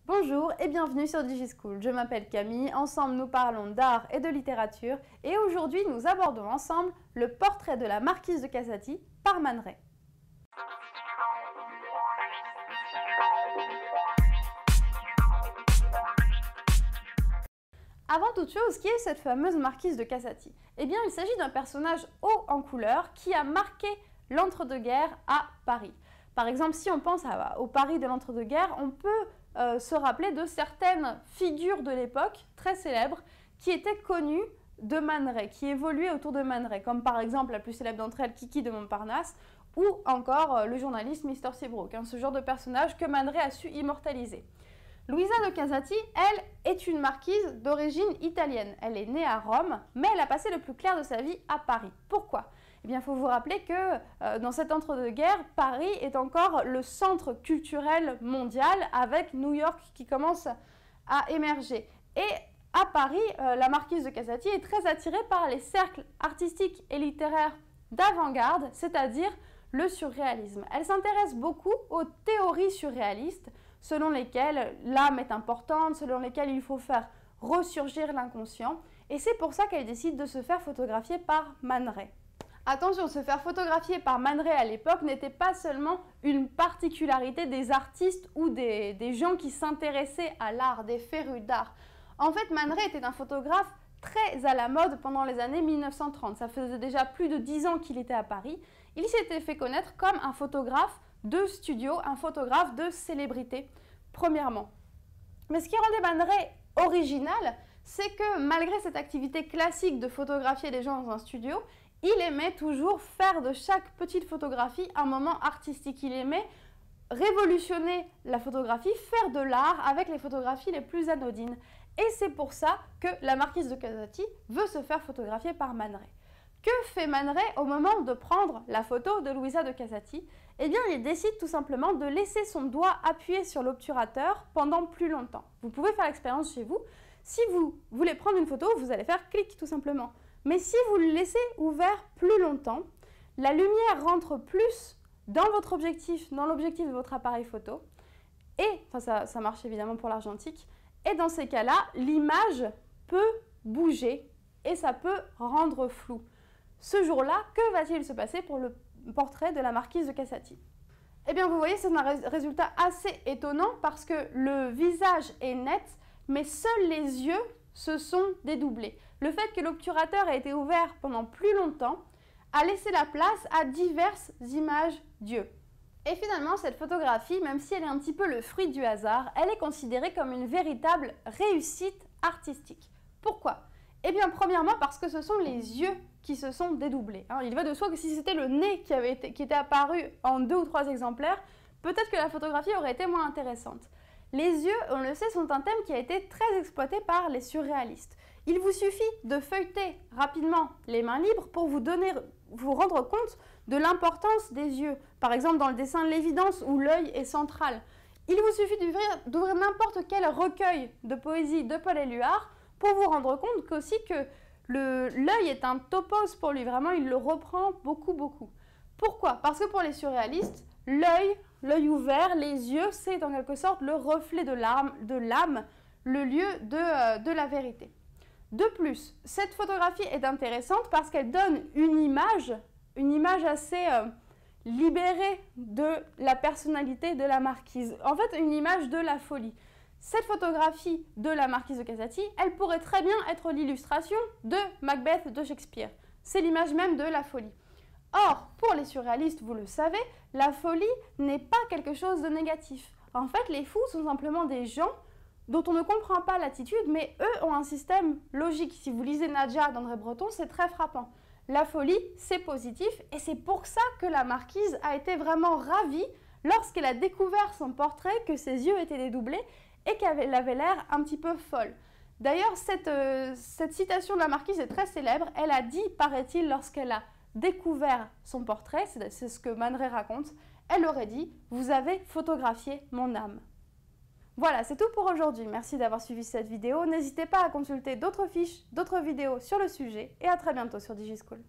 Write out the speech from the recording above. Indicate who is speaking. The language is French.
Speaker 1: Bonjour et bienvenue sur DigiSchool. Je m'appelle Camille, ensemble nous parlons d'art et de littérature et aujourd'hui nous abordons ensemble le portrait de la marquise de Casati par Man Ray. Avant toute chose, qui est cette fameuse marquise de Casati? Eh bien, il s'agit d'un personnage haut en couleur qui a marqué l'entre-deux-guerres à Paris. Par exemple, si on pense au Paris de l'entre-deux-guerres, on peut se rappeler de certaines figures de l'époque, très célèbres, qui étaient connues de Man Ray, qui évoluaient autour de Man Ray, comme par exemple la plus célèbre d'entre elles, Kiki de Montparnasse, ou encore le journaliste Mr. Seabrook, ce genre de personnage que Man Ray a su immortaliser. Luisa de Casati, elle, est une marquise d'origine italienne. Elle est née à Rome, mais elle a passé le plus clair de sa vie à Paris. Pourquoi? Eh bien, il faut vous rappeler que dans cet entre-deux-guerres, Paris est encore le centre culturel mondial avec New York qui commence à émerger. Et à Paris, la marquise de Casati est très attirée par les cercles artistiques et littéraires d'avant-garde, c'est-à-dire le surréalisme. Elle s'intéresse beaucoup aux théories surréalistes, selon lesquelles l'âme est importante, selon lesquelles il faut faire ressurgir l'inconscient. Et c'est pour ça qu'elle décide de se faire photographier par Man Ray. Attention, se faire photographier par Man Ray à l'époque n'était pas seulement une particularité des artistes ou des gens qui s'intéressaient à l'art, des férus d'art. En fait, Man Ray était un photographe très à la mode pendant les années 1930. Ça faisait déjà plus de 10 ans qu'il était à Paris. Il s'était fait connaître comme un photographe de studio, un photographe de célébrité, premièrement. Mais ce qui rendait Man Ray original, c'est que malgré cette activité classique de photographier des gens dans un studio, il aimait toujours faire de chaque petite photographie un moment artistique. Il aimait révolutionner la photographie, faire de l'art avec les photographies les plus anodines. Et c'est pour ça que la marquise de Casati veut se faire photographier par Man Ray. Que fait Man Ray au moment de prendre la photo de Luisa de Casati? Eh bien, il décide tout simplement de laisser son doigt appuyé sur l'obturateur pendant plus longtemps. Vous pouvez faire l'expérience chez vous. Si vous voulez prendre une photo, vous allez faire clic tout simplement. Mais si vous le laissez ouvert plus longtemps, la lumière rentre plus dans votre objectif, dans l'objectif de votre appareil photo. Et, ça marche évidemment pour l'argentique. Et dans ces cas-là, l'image peut bouger et ça peut rendre flou. Ce jour-là, que va-t-il se passer pour le portrait de la marquise de Casati? Eh bien, vous voyez, c'est un résultat assez étonnant parce que le visage est net, mais seuls les yeux se sont dédoublés. Le fait que l'obturateur ait été ouvert pendant plus longtemps a laissé la place à diverses images d'yeux. Et finalement, cette photographie, même si elle est un petit peu le fruit du hasard, elle est considérée comme une véritable réussite artistique. Pourquoi? Eh bien, premièrement, parce que ce sont les yeux qui se sont dédoublés. Il va de soi que si c'était le nez qui était apparu en 2 ou 3 exemplaires, peut-être que la photographie aurait été moins intéressante. Les yeux, on le sait, sont un thème qui a été très exploité par les surréalistes. Il vous suffit de feuilleter rapidement les mains libres pour vous rendre compte de l'importance des yeux. Par exemple, dans le dessin de l'évidence où l'œil est central. Il vous suffit d'ouvrir n'importe quel recueil de poésie de Paul Éluard pour vous rendre compte qu'aussi que l'œil est un topos pour lui. Vraiment, il le reprend beaucoup, beaucoup. Pourquoi? Parce que pour les surréalistes, l'œil ouvert, les yeux, c'est en quelque sorte le reflet de l'âme, le lieu de la vérité. De plus, cette photographie est intéressante parce qu'elle donne une image assez libérée de la personnalité de la marquise. En fait, une image de la folie. Cette photographie de la marquise de Casati, elle pourrait très bien être l'illustration de Macbeth de Shakespeare. C'est l'image même de la folie. Or, pour les surréalistes, vous le savez, la folie n'est pas quelque chose de négatif. En fait, les fous sont simplement des gens dont on ne comprend pas l'attitude, mais eux ont un système logique. Si vous lisez Nadja d'André Breton, c'est très frappant. La folie, c'est positif, et c'est pour ça que la marquise a été vraiment ravie lorsqu'elle a découvert son portrait, que ses yeux étaient dédoublés, et qu'elle avait l'air un petit peu folle. D'ailleurs, cette citation de la marquise est très célèbre. Elle a dit, paraît-il, lorsqu'elle a découvert son portrait, c'est ce que Man Ray raconte, elle aurait dit « Vous avez photographié mon âme ». Voilà, c'est tout pour aujourd'hui. Merci d'avoir suivi cette vidéo. N'hésitez pas à consulter d'autres fiches, d'autres vidéos sur le sujet et à très bientôt sur DigiSchool.